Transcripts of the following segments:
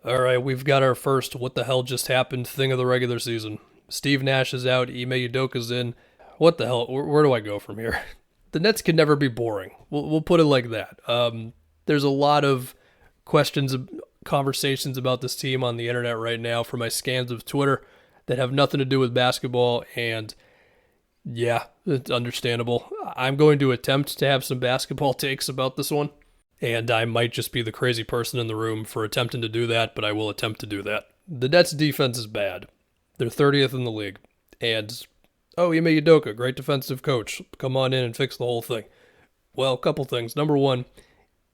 All right, we've got our first what the hell just happened thing of the regular season. Steve Nash is out, Ime Udoka's in. What the hell? Where do I go from here? The Nets can never be boring. We'll put it like that. There's a lot of questions, conversations about this team on the internet right now from my scans of Twitter that have nothing to do with basketball, and yeah, it's understandable. I'm going to attempt to have some basketball takes about this one. And I might just be the crazy person in the room for attempting to do that, but I will attempt to do that. The Nets' defense is bad. They're 30th in the league. And, oh, Ime Udoka, great defensive coach. Come on in and fix the whole thing. Well, a couple things. Number one,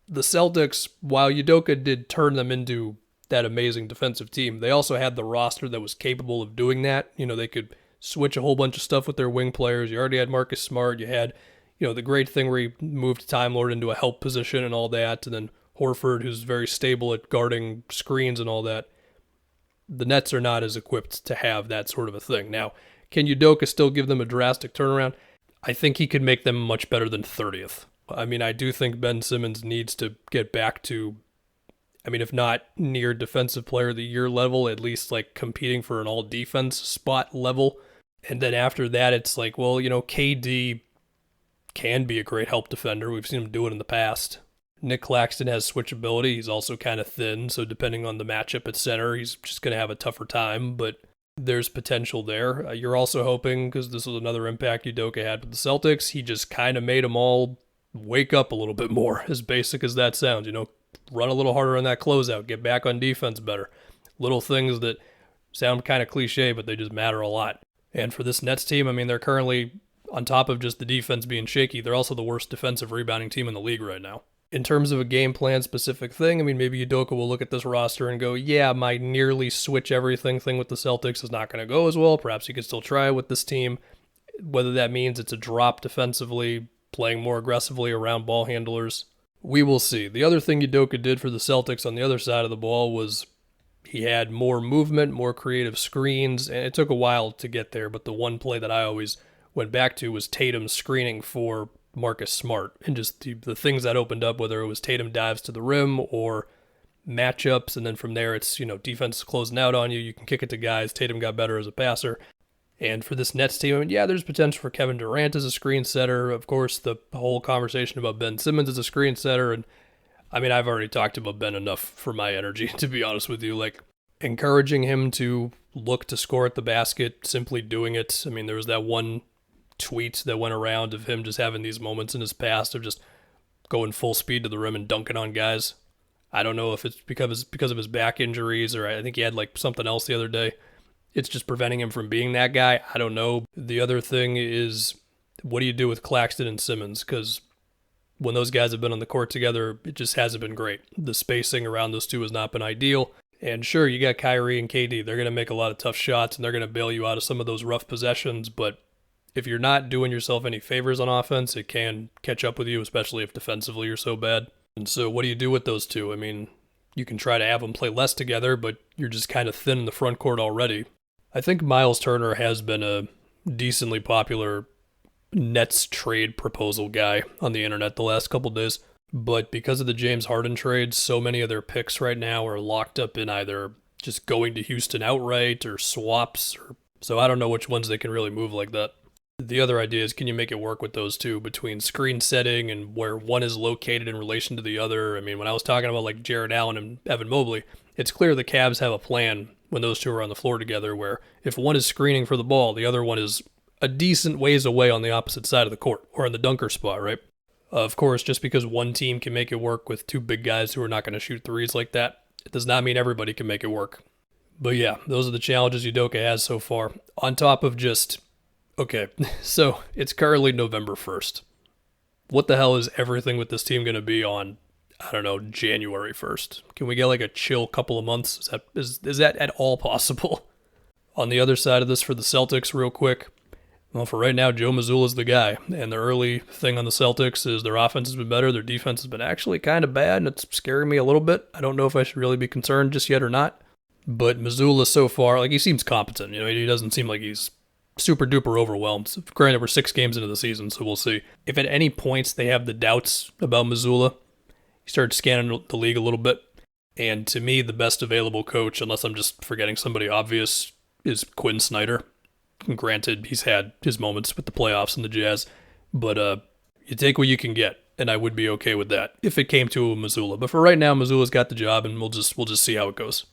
the Celtics, while Udoka did turn them into that amazing defensive team, they also had the roster that was capable of doing that. You know, they could switch a whole bunch of stuff with their wing players. You already had Marcus Smart. You had the great thing where he moved Time Lord into a help position and all that, and then Horford, who's very stable at guarding screens and all that. The Nets are not as equipped to have that sort of a thing. Now, can Udoka still give them a drastic turnaround? I think he could make them much better than 30th. I mean, I do think Ben Simmons needs to get back to, if not near defensive player of the year level, at least like competing for an all defense spot level. And then after that, it's like, well, KD can be a great help defender. We've seen him do it in the past. Nick Claxton has switchability. He's also kind of thin, so depending on the matchup at center, he's just going to have a tougher time, but there's potential there. You're also hoping, because this was another impact Udoka had with the Celtics, he just kind of made them all wake up a little bit more, as basic as that sounds. Run a little harder on that closeout, get back on defense better. Little things that sound kind of cliche, but they just matter a lot. And for this Nets team, they're currently, on top of just the defense being shaky, they're also the worst defensive rebounding team in the league right now. In terms of a game plan specific thing, maybe Udoka will look at this roster and go, yeah, my nearly switch everything thing with the Celtics is not going to go as well. Perhaps he could still try with this team. Whether that means it's a drop defensively, playing more aggressively around ball handlers, we will see. The other thing Udoka did for the Celtics on the other side of the ball was he had more movement, more creative screens, and it took a while to get there, but the one play that I always went back to was Tatum screening for Marcus Smart, and just the things that opened up, whether it was Tatum dives to the rim or matchups, and then from there it's, defense closing out on you, you can kick it to guys. Tatum got better as a passer. And for this Nets team, there's potential for Kevin Durant as a screen setter. Of course, the whole conversation about Ben Simmons as a screen setter, and I've already talked about Ben enough for my energy, to be honest with you. Like, encouraging him to look to score at the basket, simply doing it. There was that one tweet that went around of him just having these moments in his past of just going full speed to the rim and dunking on guys. I don't know if it's because of his back injuries, or I think he had like something else the other day. It's just preventing him from being that guy. I don't know. The other thing is, what do you do with Claxton and Simmons? Because when those guys have been on the court together, it just hasn't been great. The spacing around those two has not been ideal. And sure, you got Kyrie and KD. They're going to make a lot of tough shots, and they're going to bail you out of some of those rough possessions, but if you're not doing yourself any favors on offense, it can catch up with you, especially if defensively you're so bad. And so what do you do with those two? You can try to have them play less together, but you're just kind of thin in the front court already. I think Miles Turner has been a decently popular Nets trade proposal guy on the internet the last couple days. But because of the James Harden trade, so many of their picks right now are locked up in either just going to Houston outright or swaps. So I don't know which ones they can really move like that. The other idea is, can you make it work with those two between screen setting and where one is located in relation to the other? When I was talking about like Jared Allen and Evan Mobley, it's clear the Cavs have a plan when those two are on the floor together where if one is screening for the ball, the other one is a decent ways away on the opposite side of the court or in the dunker spot, right? Of course, just because one team can make it work with two big guys who are not going to shoot threes like that, it does not mean everybody can make it work. But yeah, those are the challenges Udoka has so far. On top of just, okay, so it's currently November 1st. What the hell is everything with this team going to be on, January 1st? Can we get like a chill couple of months? Is that at all possible? On the other side of this for the Celtics, real quick, well, for right now, Joe Mazzulla's the guy. And the early thing on the Celtics is their offense has been better. Their defense has been actually kind of bad, and it's scaring me a little bit. I don't know if I should really be concerned just yet or not. But Mazzulla so far, he seems competent. He doesn't seem like he's super duper overwhelmed. Granted, we're 6 games into the season, so we'll see. If at any points they have the doubts about Mazzulla, you start scanning the league a little bit. And to me, the best available coach, unless I'm just forgetting somebody obvious, is Quinn Snyder. Granted, he's had his moments with the playoffs and the Jazz, but you take what you can get, and I would be okay with that if it came to Missoula. But for right now, Missoula's got the job, and we'll just see how it goes.